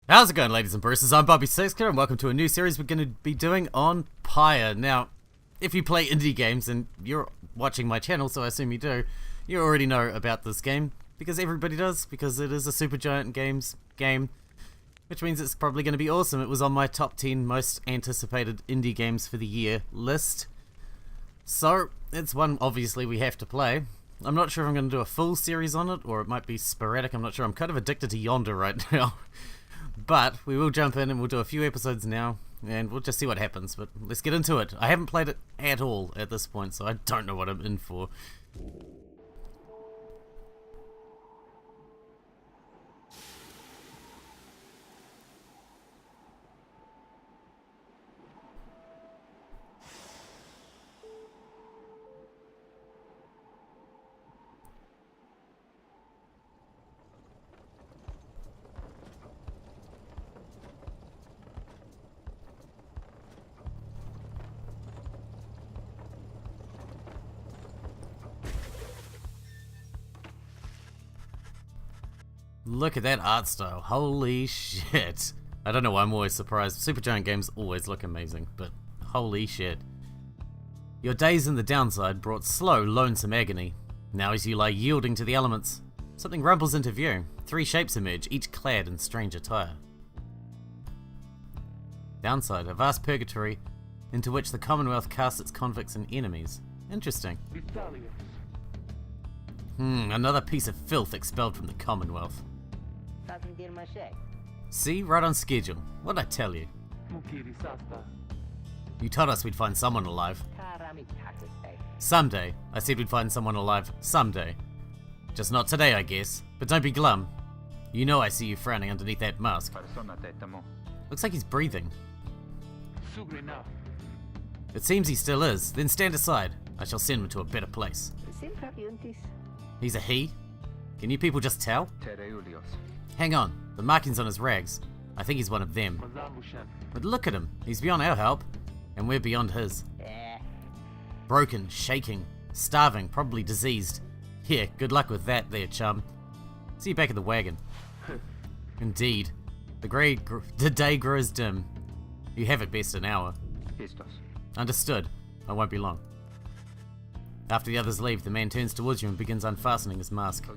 How's it going, ladies and bruises? I'm Bobby Sexker, and welcome to a new series we're going to be doing on Pyre. Now, if you play indie games, and you're watching my channel, so I assume you do, you already know about this game, because everybody does, because it is a Supergiant Games game, which means it's probably going to be awesome. It was on my top 10 most anticipated indie games for the year list, so it's one obviously we have to play. I'm not sure if I'm going to do a full series on it, or it might be sporadic. I'm not sure. I'm kind of addicted to Yonder right now. But we will jump in and we'll do a few episodes now, and we'll just see what happens. But let's get into it. I haven't played it at all at this point, so I don't know what I'm in for. Look at that art style. Holy shit. I don't know why I'm always surprised. Supergiant games always look amazing, but holy shit. Your days in the downside brought slow, lonesome agony. Now as you lie yielding to the elements, something rumbles into view. 3 shapes emerge, each clad in strange attire. Downside, a vast purgatory into which the Commonwealth casts its convicts and enemies. Interesting. Another piece of filth expelled from the Commonwealth. See, right on schedule. What'd I tell you? You told us we'd find someone alive. Someday. I said we'd find someone alive someday. Just not today, I guess. But don't be glum. You know I see you frowning underneath that mask. Looks like he's breathing. It seems he still is. Then stand aside. I shall send him to a better place. He's a he? Can you people just tell? Hang on, the markings on his rags. I think he's one of them. But look at him, he's beyond our help, and we're beyond his. Broken, shaking, starving, probably diseased. Yeah, good luck with that there, chum. See you back at the wagon. Indeed. The day grows dim. You have at best an hour. Understood. I won't be long. After the others leave, the man turns towards you and begins unfastening his mask.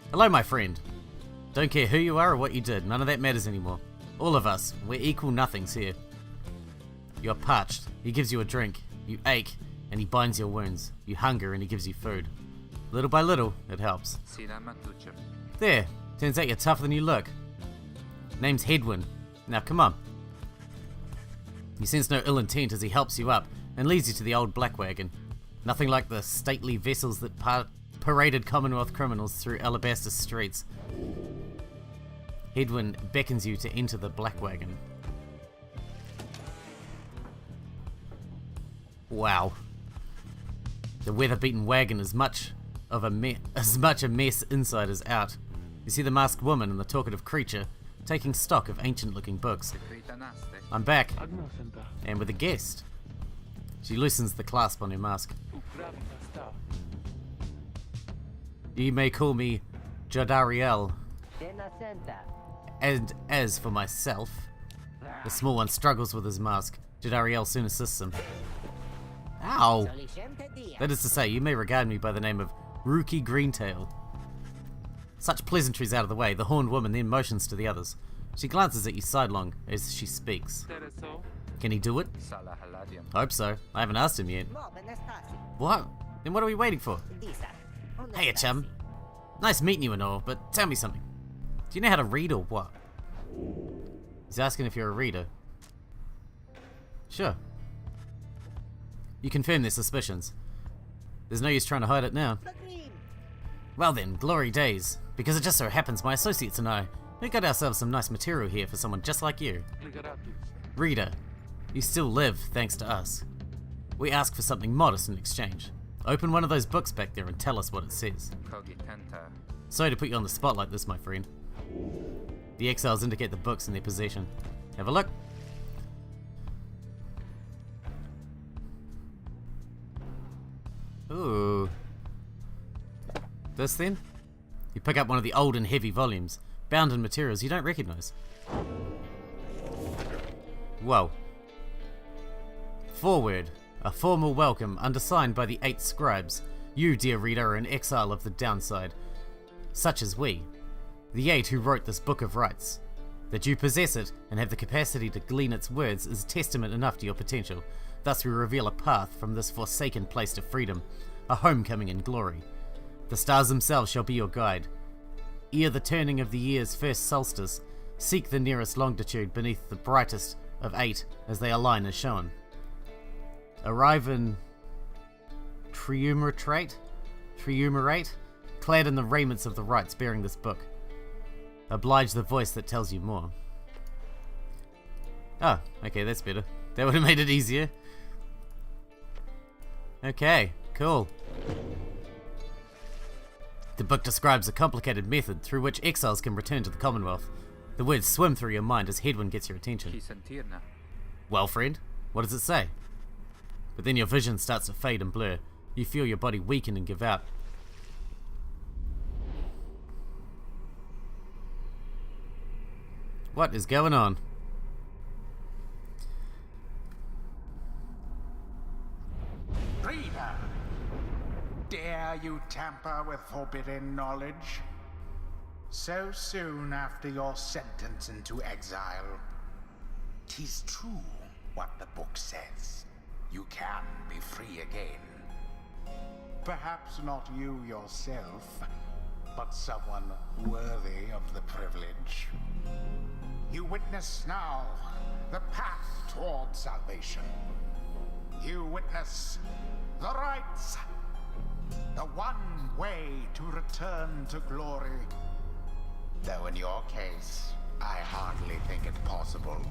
Hello, my friend. Don't care who you are or what you did, none of that matters anymore. All of us, we're equal nothings here. You're parched, he gives you a drink. You ache, and he binds your wounds. You hunger, and he gives you food. Little by little, it helps. There, turns out you're tougher than you look. Name's Hedwin. Now come on. He senses no ill intent as he helps you up and leads you to the old black wagon. Nothing like the stately vessels that paraded Commonwealth criminals through alabaster streets. Hedwin beckons you to enter the black wagon. Wow. The weather-beaten wagon is much a mess inside as out. You see the masked woman and the talkative creature taking stock of ancient-looking books. I'm back, and with a guest. She loosens the clasp on her mask. You may call me Jodariel. And as for myself, the small one struggles with his mask. Jodariel soon assists him. Ow! That is to say, you may regard me by the name of Rookie Greentail. Such pleasantries out of the way, the horned woman then motions to the others. She glances at you sidelong as she speaks. Can he do it? Hope so. I haven't asked him yet. What? Then what are we waiting for? Hey, chum. Nice meeting you and all, but tell me something. Do you know how to read or what? He's asking if you're a reader. Sure. You confirm their suspicions. There's no use trying to hide it now. Well then, glory days. Because it just so happens my associates and I, we got ourselves some nice material here for someone just like you. Reader, you still live thanks to us. We ask for something modest in exchange. Open one of those books back there and tell us what it says. Sorry to put you on the spot like this, my friend. The exiles indicate the books in their possession. Have a look. Ooh. This then? You pick up one of the old and heavy volumes. bound in materials you don't recognize. Whoa. Forward. A formal welcome undersigned by the 8 scribes. You, dear reader, are an exile of the downside. Such as we. The 8 who wrote this book of rights. That you possess it and have the capacity to glean its words is testament enough to your potential. Thus we reveal a path from this forsaken place to freedom, a homecoming in glory. The stars themselves shall be your guide. Ere the turning of the year's first solstice, seek the nearest longitude beneath the brightest of 8 as they align as shown. Arrive in Triumvirate, clad in the raiments of the rites bearing this book. Oblige the voice that tells you more. Oh, okay, that's better. That would have made it easier. Okay, cool. The book describes a complicated method through which exiles can return to the Commonwealth. The words swim through your mind as Hedwyn gets your attention. Well, friend, what does it say? But then your vision starts to fade and blur. You feel your body weaken and give out. What is going on? Reader, dare you tamper with forbidden knowledge? So soon after your sentence into exile. 'Tis true what the book says. You can be free again. Perhaps not you yourself, but someone worthy of the privilege. You witness now the path toward salvation. You witness the rights, the one way to return to glory. Though in your case, I hardly think it possible.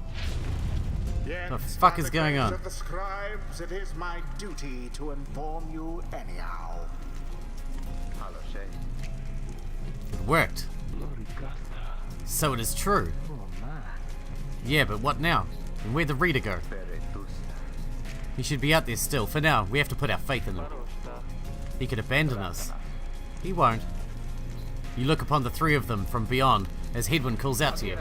Yet, what the fuck is going on? Of the scribes, it is my duty to inform you anyhow. It worked. So it is true. Yeah, but what now? And where'd the reader go? He should be out there still. For now, we have to put our faith in him. He could abandon us. He won't. You look upon the 3 of them from beyond as Hedwyn calls out to you.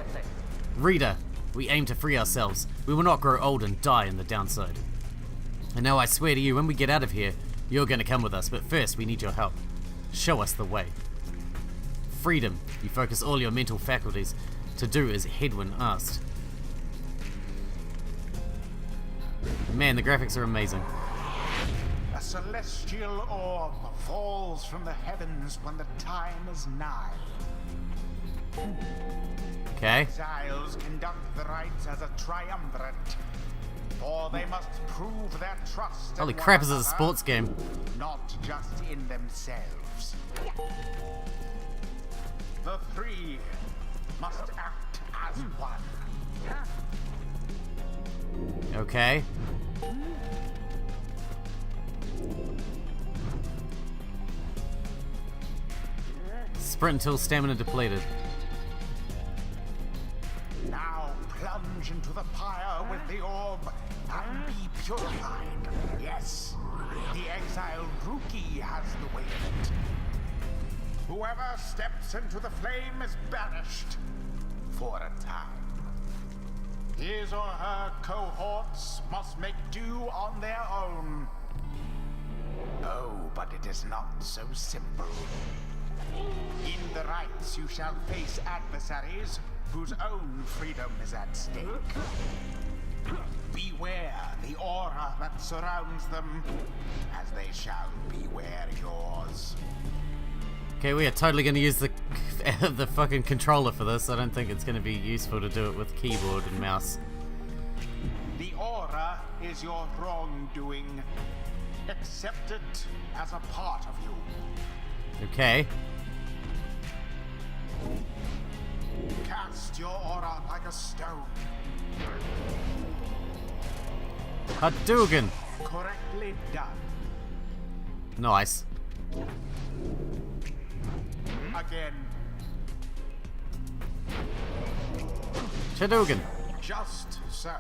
Reader, we aim to free ourselves. We will not grow old and die in the downside. And now I swear to you, when we get out of here, you're going to come with us, but first we need your help. Show us the way. Freedom. You focus all your mental faculties to do as Hedwyn asked. Man, the graphics are amazing. A celestial orb falls from the heavens when the time is nigh. Okay. Exiles conduct the rites as a triumvirate, for they must prove their trust. Holy crap, is it a sports game? Not just in themselves. The 3 must act as one. Okay. Sprint until stamina depleted. Now plunge into the pyre with the orb and be purified. Yes, the exiled rookie has the way of it. Whoever steps into the flame is banished for a time. His or her cohorts must make do on their own. Oh, but it is not so simple. In the rites you shall face adversaries whose own freedom is at stake. Beware the aura that surrounds them, as they shall beware yours. Okay, we are totally going to use the the fucking controller for this. I don't think it's going to be useful to do it with keyboard and mouse. The aura is your wrongdoing. Accept it as a part of you. Okay. Cast your aura like a stone. Hadouken! Correctly done. Nice. Again. Hadouken! Just so.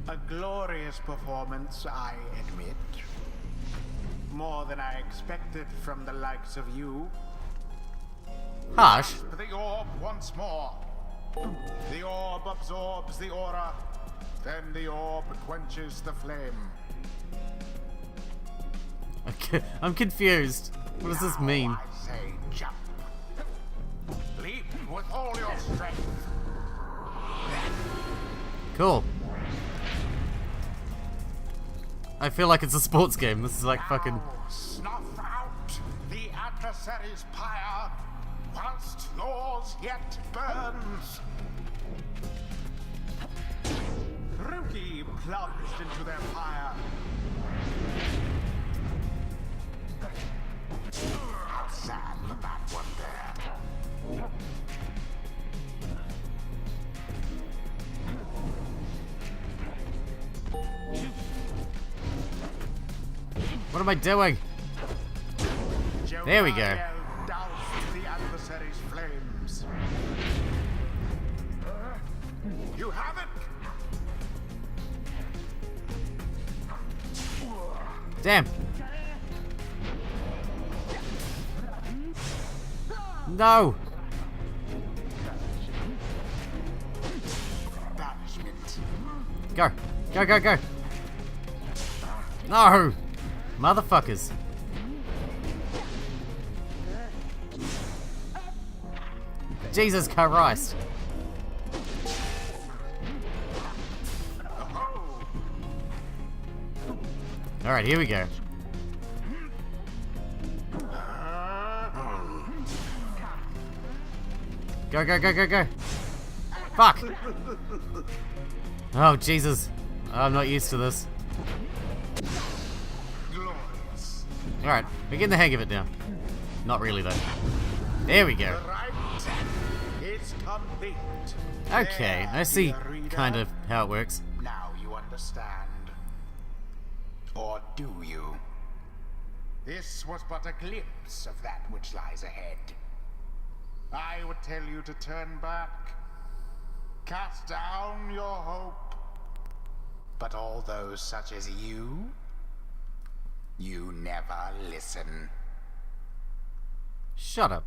A glorious performance, I admit. More than I expected from the likes of you. Harsh? Grasp the orb once more. The orb absorbs the aura. Then the orb quenches the flame. Okay, I'm confused. What does this mean? Now I say jump. Leap with all your strength. Cool. I feel like it's a sports game. This is like fucking... Now snuff out the adversary's pyre whilst yours yet burns. Rookie plunged into their pyre. Sad for that one there. What am I doing? There we go. Jodiel doused the adversary's flames. You have it! Damn. No. Banishment. Go. Go, go, go. No. Motherfuckers. Jesus Christ. Alright, here we go. Go, go, go, go, go. Fuck. Oh, Jesus. I'm not used to this. Glorious. Alright, we're getting the hang of it now. Not really, though. There we go. The right is complete. Okay, There, I see dear reader. kind of how it works. Now you understand. Or do you? This was but a glimpse of that which lies ahead. I would tell you to turn back, cast down your hope. But all those such as you never listen. Shut up.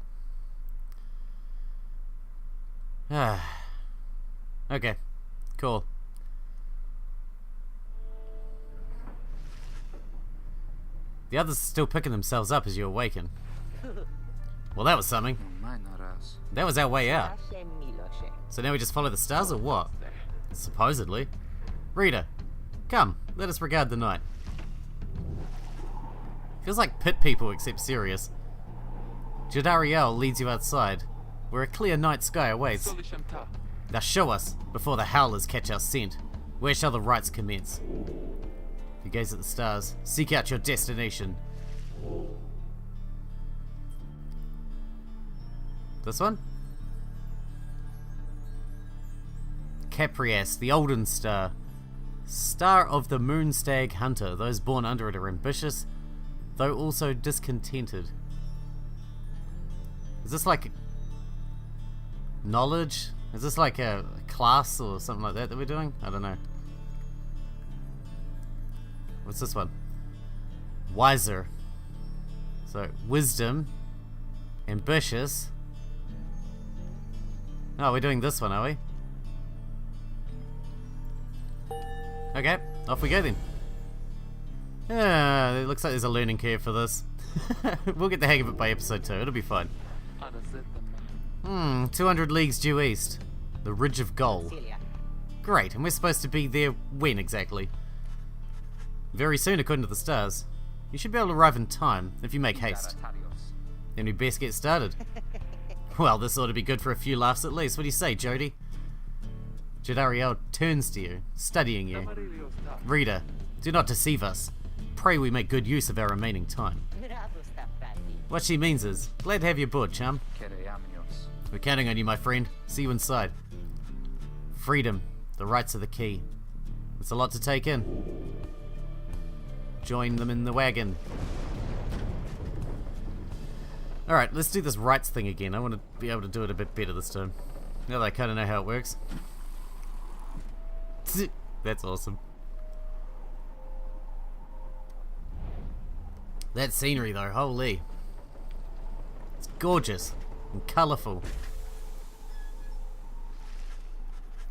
Okay, cool. The others are still picking themselves up as you awaken. Well, that was something. That was our way out. So now we just follow the stars or what? Supposedly. Reader, come, let us regard the night. Feels like pit people except serious. Jodariel leads you outside, where a clear night sky awaits. Now show us, before the howlers catch our scent. Where shall the rites commence? You gaze at the stars, seek out your destination. This one? Caprias, the Olden Star. Star of the Moonstag Hunter. Those born under it are ambitious, though also discontented. Is this like knowledge? Is this like a class or something like that we're doing? I don't know. What's this one? Wiser. So, wisdom. Ambitious. Oh, we're doing this one, are we? Okay, off we go then. It looks like there's a learning curve for this. We'll get the hang of it by episode 2, it'll be fun. 200 leagues due east. The Ridge of Gold. Great, and we're supposed to be there when exactly? Very soon, according to the stars. You should be able to arrive in time, if you make haste. Then we best get started. Well, this ought to be good for a few laughs at least. What do you say, Jody? Jodariel turns to you, studying you. Reader, do not deceive us. Pray we make good use of our remaining time. What she means is, glad to have you aboard, chum. We're counting on you, my friend. See you inside. Freedom, the rights are the key. It's a lot to take in. Join them in the wagon. Alright, let's do this rights thing again. I want to be able to do it a bit better this time. Now that I kind of know how it works. That's awesome. That scenery though, holy. It's gorgeous. and colourful.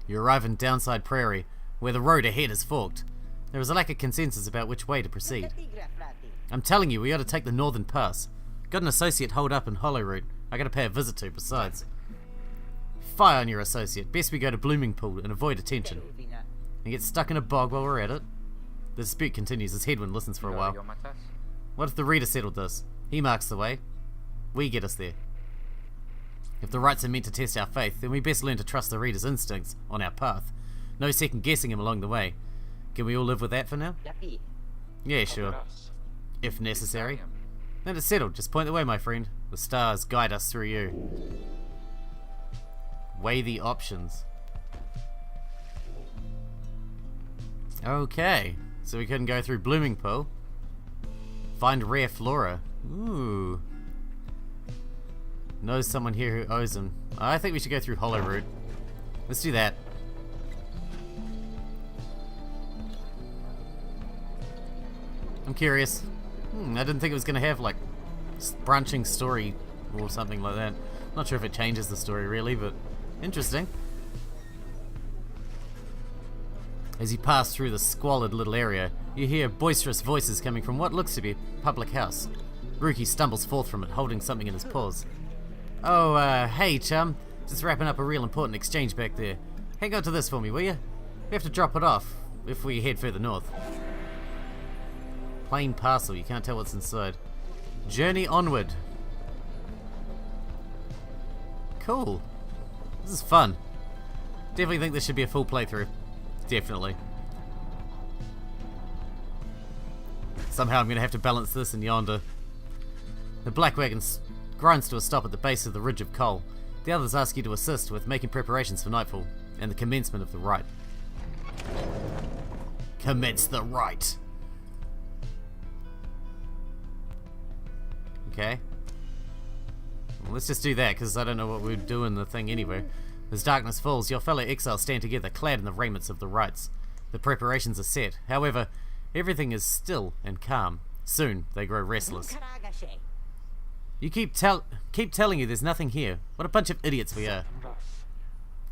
You arrive in Downside Prairie, where the road ahead is forked. There is a lack of consensus about which way to proceed. I'm telling you, we ought to take the northern pass. Got an associate holed up in Hollowroot I gotta pay a visit to besides. Fire on your associate. Best we go to Blooming Pool and avoid attention. And get stuck in a bog while we're at it. The dispute continues as Headwind listens for a while. What if the reader settled this? He marks the way. We get us there. If the rites are meant to test our faith, then we best learn to trust the reader's instincts on our path. No second guessing him along the way. Can we all live with that for now? Yeah, sure. If necessary. Then it's settled. Just point the way, my friend. The stars guide us through you. Weigh the options. Okay. So we couldn't go through Blooming Pool. Find rare flora. Ooh. Knows someone here who owes him. I think we should go through Hollowroot. Let's do that. I'm curious. I didn't think it was going to have like branching story or something like that. Not sure if it changes the story really, but interesting. As you pass through the squalid little area, you hear boisterous voices coming from what looks to be a public house. Rookie stumbles forth from it, holding something in his paws. Oh, hey chum. Just wrapping up a real important exchange back there. Hang on to this for me, will you? We have to drop it off if we head further north. Plain parcel, you can't tell what's inside. Journey onward. Cool. This is fun. Definitely think this should be a full playthrough. Definitely. Somehow I'm going to have to balance this and yonder. The black wagon grinds to a stop at the base of the ridge of coal. The others ask you to assist with making preparations for nightfall and the commencement of the rite. Commence the rite. Okay. Well, let's just do that, because I don't know what we'd do in the thing anyway. As darkness falls, your fellow exiles stand together, clad in the raiments of the rites. The preparations are set. However, everything is still and calm. Soon, they grow restless. You keep telling you there's nothing here. What a bunch of idiots we are.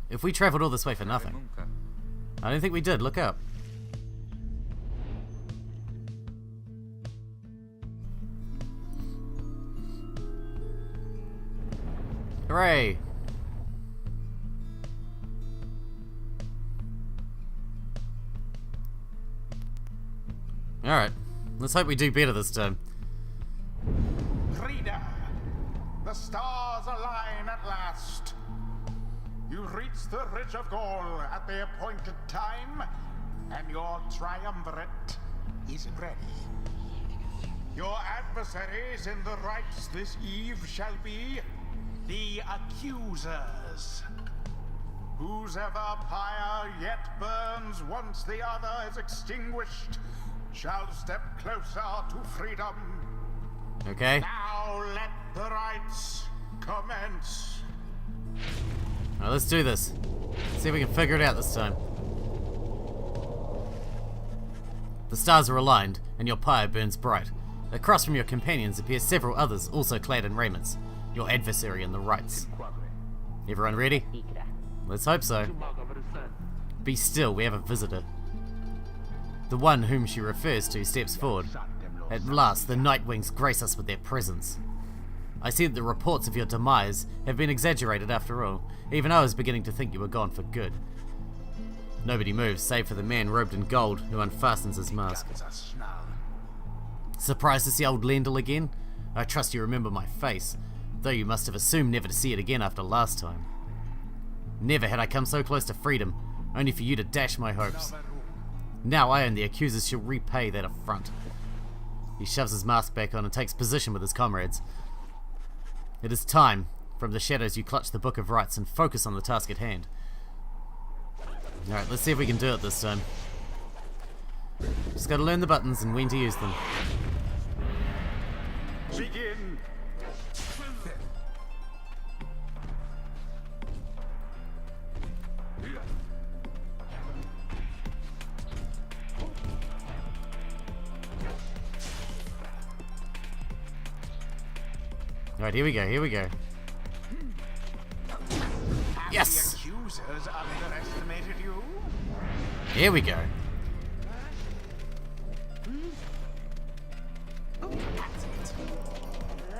If we travelled all this way for nothing. I don't think we did. Look up. Hooray! Alright, let's hope we do better this time. Reader, the stars align at last. You reach the Ridge of Gaul at the appointed time, and your triumvirate is ready. Your adversaries in the rites this eve shall be the accusers. Whose ever pyre yet burns once the other is extinguished shall step closer to freedom. Okay. Now let the rites commence. Alright, let's do this. See if we can figure it out this time. The stars are aligned, and your pyre burns bright. Across from your companions appear several others, also clad in raiments. Your adversary in the rites. Everyone ready? Let's hope so. Be still, we have a visitor. The one whom she refers to steps forward. At last, the Nightwings grace us with their presence. I see that the reports of your demise have been exaggerated after all. Even I was beginning to think you were gone for good. Nobody moves, save for the man robed in gold who unfastens his mask. Surprised to see old Lendl again? I trust you remember my face, though you must have assumed never to see it again after last time. Never had I come so close to freedom, only for you to dash my hopes. Now I and the accusers shall repay that affront. He shoves his mask back on and takes position with his comrades. It is time. From the shadows you clutch the Book of Rites and focus on the task at hand. Alright, let's see if we can do it this time. Just gotta learn the buttons and when to use them. Begin. Alright, here we go, here we go. Yes! The accusers underestimated you? Here we go.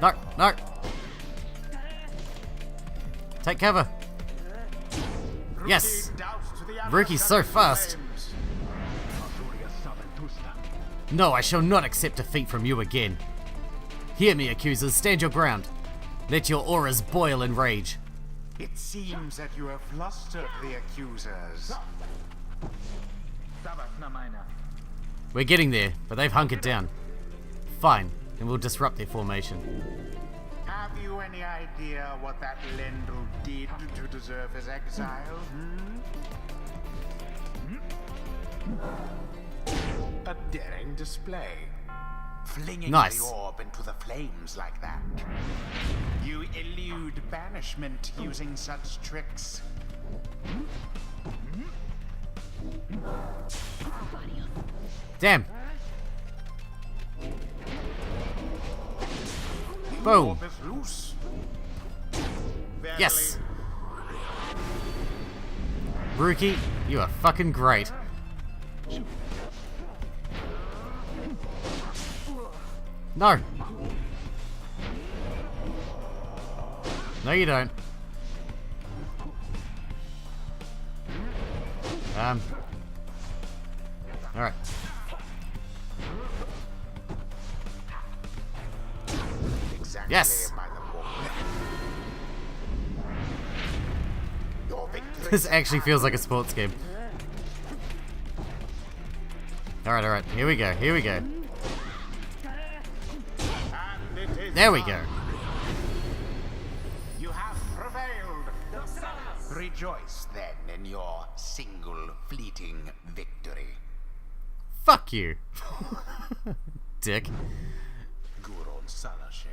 No, no. Take cover. Yes. Ruki's so fast. No, I shall not accept defeat from you again. Hear me, accusers. Stand your ground. Let your auras boil in rage. It seems that you have flustered the accusers. We're getting there, but they've hunkered down. Fine, and we'll disrupt their formation. Have you any idea what that Lendl did to deserve his exile? A daring display. Flinging Nice. the orb into the flames like that. You elude banishment using such tricks. Damn. The Boom. orb is loose. Yes. Ruki, you are fucking great. No. No, you don't. Alright. Exactly Yes. by the book. Your victory. This actually feels like a sports game. Alright, alright. Here we go. Here we go. And it is There we done. go. You have prevailed. Rejoice then in your single fleeting victory. Fuck you. Dick. Guron Salashe.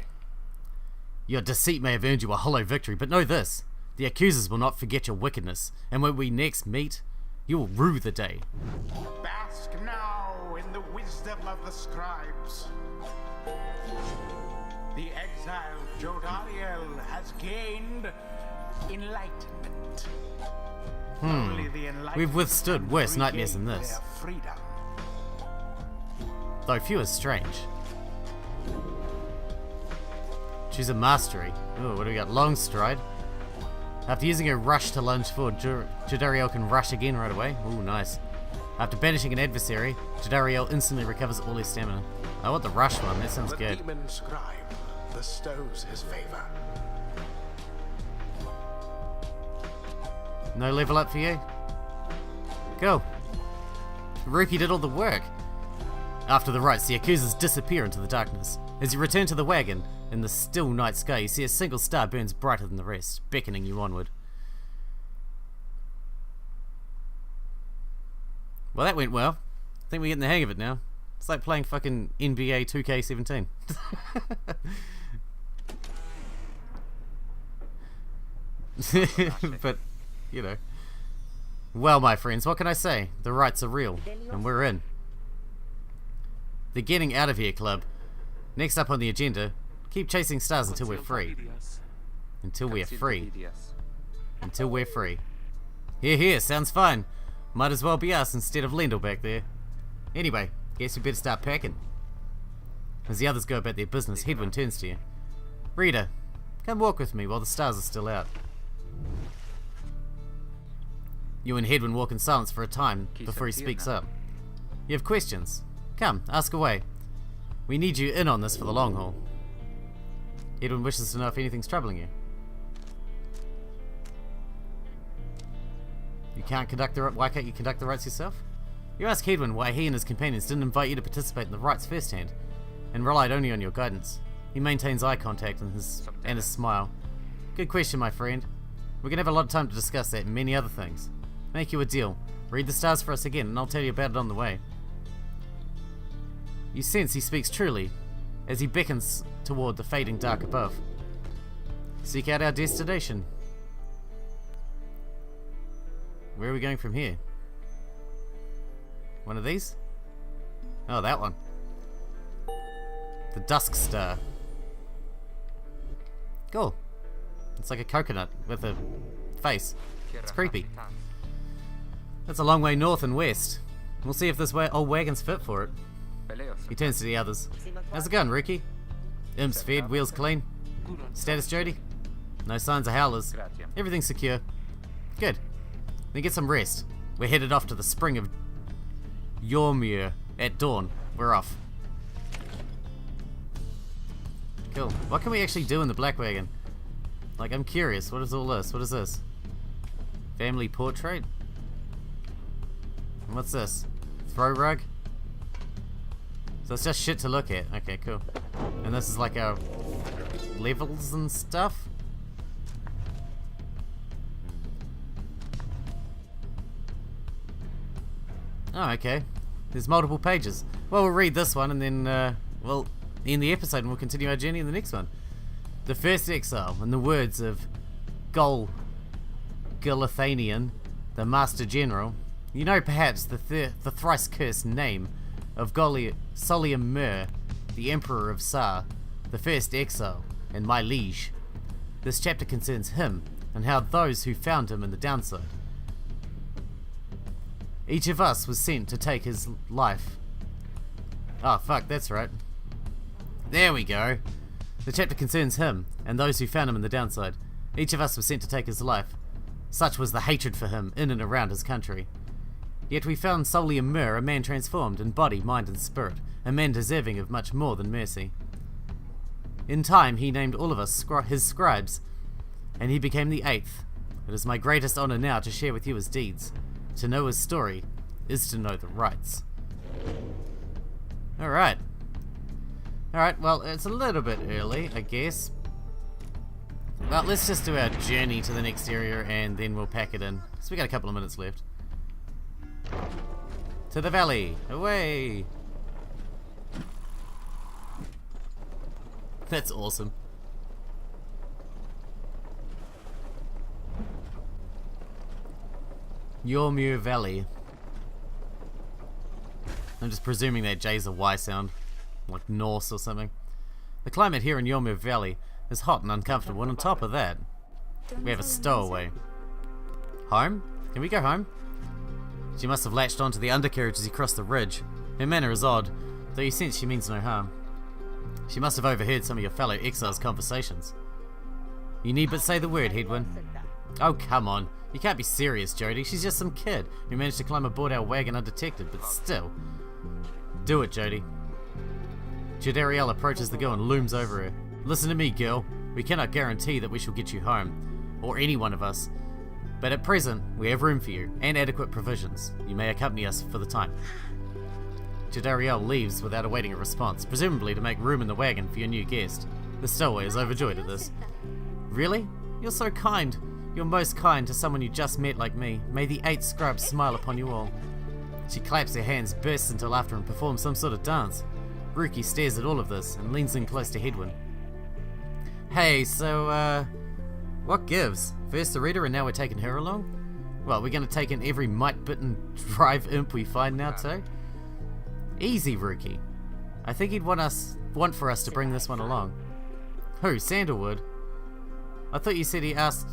Your deceit may have earned you a hollow victory, but know this. The accusers will not forget your wickedness, and when we next meet, you will rue the day. Bask now in the wisdom of the scribes. The exiled Jodariel has gained enlightenment. Only the enlightened We've withstood worse can nightmares than regain this. their freedom. Though few is strange. Choose a mastery. Ooh, what do we got? Long stride. After using a rush to lunge forward, Jodariel can rush again right away. Ooh, nice. After banishing an adversary, Jodariel instantly recovers all his stamina. I want the rush one, that sounds The good. demon scribe bestows his favor. No level up for you? Go. Ruki did all the work. After the rites, the accusers disappear into the darkness. As you return to the wagon, in the still night sky, you see a single star burns brighter than the rest, beckoning you onward. Well, that went well. I think we're getting the hang of it now. It's like playing fucking NBA 2K17. But, you know. Well, my friends, what can I say? The rites are real, and we're in. The Getting Out of Here Club. Next up on the agenda, keep chasing stars until we're free. Until we're free. Until we're free. Here, here, sounds fine. Might as well be us instead of Lendl back there. Anyway, guess we better start packing. As the others go about their business, Hedwyn turns to you. Reader, come walk with me while the stars are still out. You and Hedwyn walk in silence for a time before he speaks up. You have questions? Come, ask away. We need you in on this for the long haul. Hedwyn wishes to know if anything's troubling you. Why can't you conduct the rites yourself? You ask Hedwyn why he and his companions didn't invite you to participate in the rites firsthand, and relied only on your guidance. He maintains eye contact and his smile. Good question, my friend. We're gonna have a lot of time to discuss that and many other things. Make you a deal. Read the stars for us again, and I'll tell you about it on the way. You sense he speaks truly, as he beckons toward the fading dark above. Seek out our destination. Where are we going from here? One of these? Oh, that one. The Dusk Star. Cool. It's like a coconut with a face. It's creepy. That's a long way north and west. We'll see if this old wagon's fit for it. He turns to the others. How's it going, Rookie? Imp's fed, wheels clean. Status, Jody? No signs of howlers. Everything's secure. Good. Then get some rest. We're headed off to the spring of Yormir at dawn. We're off. Cool. What can we actually do in the black wagon? Like, I'm curious. What is all this? What is this? Family portrait? And what's this? Throw rug? So it's just shit to look at. Okay, cool. And this is like our levels and stuff? Oh, okay. There's multiple pages. Well, we'll read this one and then, we'll end the episode and we'll continue our journey in the next one. The first exile, in the words of Galathanian, the Master General. You know perhaps the thrice cursed name of Solium Mur, the Emperor of Sar, the first exile, and my liege. This chapter concerns him and how those who found him in the downside. Each of us was sent to take his life. Oh fuck, that's right. There we go. The chapter concerns him and those who found him in the downside. Each of us was sent to take his life. Such was the hatred for him in and around his country. Yet we found Solium Mur, a man transformed in body, mind and spirit, a man deserving of much more than mercy. In time he named all of us his scribes, and he became the 8th. It is my greatest honor now to share with you his deeds. To know his story is to know the rights. Alright. Alright, well, it's a little bit early, I guess. Well, let's just do our journey to the next area and then we'll pack it in. So we got a couple of minutes left. To the valley! Away! That's awesome. Yormir Valley. I'm just presuming that J's a Y sound, like Norse or something. The climate here in Yormir Valley is hot and uncomfortable, and on top of that, we have a stowaway. Home? Can we go home? She must have latched onto the undercarriage as he crossed the ridge. Her manner is odd, though you sense she means no harm. She must have overheard some of your fellow exiles' conversations. You need but say the word, Hedwyn. Oh, come on. You can't be serious, Jody. She's just some kid who managed to climb aboard our wagon undetected, but still. Do it, Jody. Jadariel approaches the girl and looms over her. Listen to me, girl. We cannot guarantee that we shall get you home, or any one of us. But at present, we have room for you, and adequate provisions. You may accompany us for the time. Jadariel leaves without awaiting a response, presumably to make room in the wagon for your new guest. The stowaway is overjoyed at this. Really? You're so kind. You're most kind to someone you just met like me. May the 8 scribes smile upon you all. She claps her hands, bursts into laughter, and performs some sort of dance. Ruki stares at all of this and leans in close to Hedwyn. Hey, so, what gives? First the reader and now we're taking her along? Well, we're gonna take in every mite-bitten drive imp we find now too? Easy, Ruki. I think he'd want for us to bring this one along. Who, Sandalwood? I thought you said he asked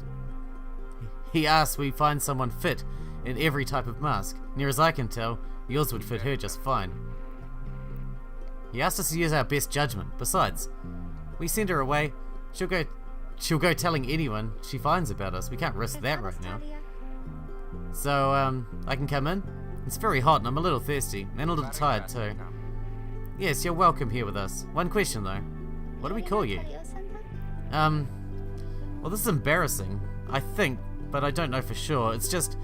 we find someone fit in every type of mask. Near as I can tell, yours would fit her just fine. He asked us to use our best judgment. Besides, we send her away, she'll go telling anyone she finds about us. We can't risk that right now. So, I can come in? It's very hot and I'm a little thirsty, and a little tired too. Yes, you're welcome here with us. One question though. What do we call you? Well, this is embarrassing, I think, but I don't know for sure. It's just,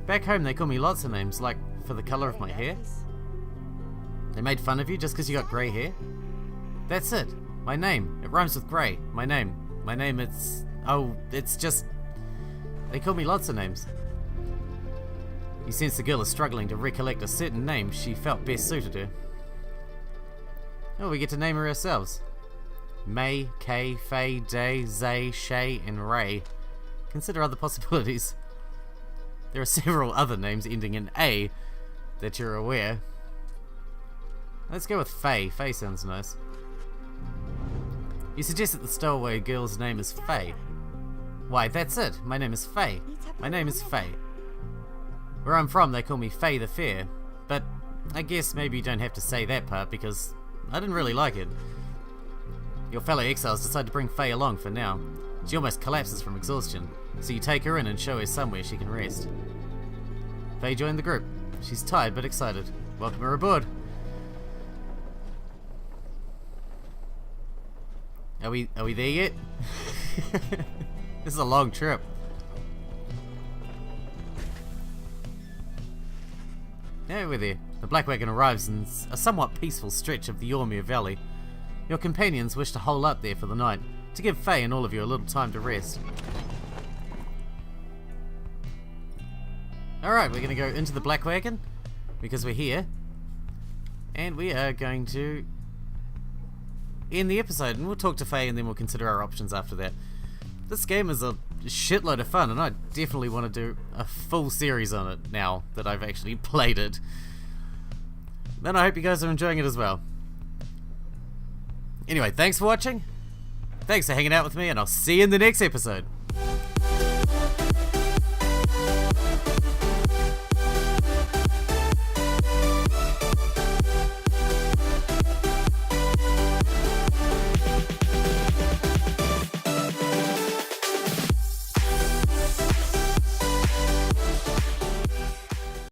back home they call me lots of names, like for the colour of my hair. They made fun of you just because you got grey hair? That's it. My name. It rhymes with grey. My name, it's just, they call me lots of names. You sense the girl is struggling to recollect a certain name she felt best suited her. Oh, we get to name her ourselves. May, Kay, Faye, Day, Zay, Shay, and Ray. Consider other possibilities. There are several other names ending in A that you're aware. Let's go with Faye. Faye sounds nice. You suggest that the stowaway girl's name is Faye. Why, that's it. My name is Faye. My name is Faye. Where I'm from, they call me Faye the Fair. But I guess maybe you don't have to say that part because I didn't really like it. Your fellow exiles decide to bring Faye along for now. She almost collapses from exhaustion, so you take her in and show her somewhere she can rest. Faye joined the group. She's tired but excited. Welcome her aboard. Are we there yet? This is a long trip. Yeah, we're there. The Black Wagon arrives in a somewhat peaceful stretch of the Yormir Valley. Your companions wish to hole up there for the night, to give Faye and all of you a little time to rest. Alright, we're going to go into the Black Wagon, because we're here. And we are going to end the episode, and we'll talk to Faye and then we'll consider our options after that. This game is a shitload of fun, and I definitely want to do a full series on it now that I've actually played it. Then I hope you guys are enjoying it as well. Anyway, thanks for watching, thanks for hanging out with me, and I'll see you in the next episode.